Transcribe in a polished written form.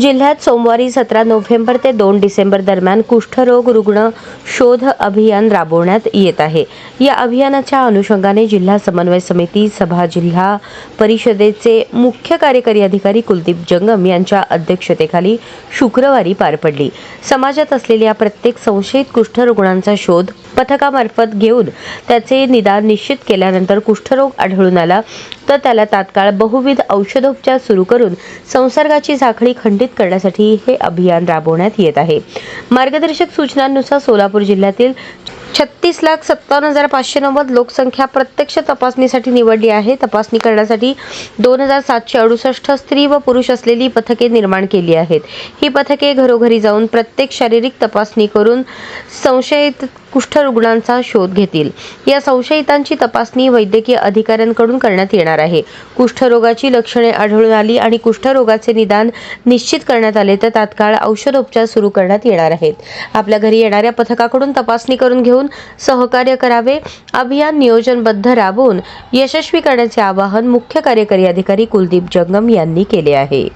जिल्ह्यात सोमवारी 17 नोव्हेंबर ते 2 डिसेंबर दरम्यान कुष्ठरोग रुग्ण शोध अभियान राबवण्यात येत आहे। या अभियानाच्या अनुषंगाने जिल्हा समन्वय समिती सभा जिल्हा परिषदेचे मुख्य कार्यकारी अधिकारी कुलदीप जंगम यांच्या अध्यक्षतेखाली शुक्रवारी पार पडली। समाजात असलेल्या प्रत्येक संशयित कुष्ठरुग्णांचा शोध पथकामार्फत घेऊन त्याचे निदान निश्चित केल्यानंतर कुष्ठरोग आढळून आला तर त्याला तात्काळ बहुविध औषधोपचार सुरू करून संसर्गाची साखळी खंडित करण्यासाठी हे अभियान राबवण्यात येत आहे। मार्गदर्शक सूचनांनुसार सोलापूर जिल्ह्यातील 36,57,590 लोकसंख्या प्रत्यक्ष तपासणीसाठी निवडली आहे। तपासणी करण्यासाठी 2,768 स्त्री व पुरुष असलेली पथके निर्माण केली आहेत। ही पथके घरोघरी जाऊन प्रत्येक शारीरिक तपासणी करून संशयित कुष्ठरुग्णांचा शोध घेतील। या संशयितांची तपासणी वैद्यकीय अधिकाऱ्यांकडून करण्यात येणार आहे। कुष्ठरोगाची लक्षणे आढळून आली आणि कुष्ठरोगाचे निदान निश्चित करण्यात आले तर तात्काळ औषधोपचार सुरू करण्यात येणार आहेत। आपल्या घरी येणाऱ्या पथकाकडून तपासणी करून घेऊन सहकार्य करावे। अभियान नियोजनबद्ध राबवून यशस्वी करण्याचे आवाहन मुख्य कार्यकारी अधिकारी कुलदीप जंगम यांनी केले आहे।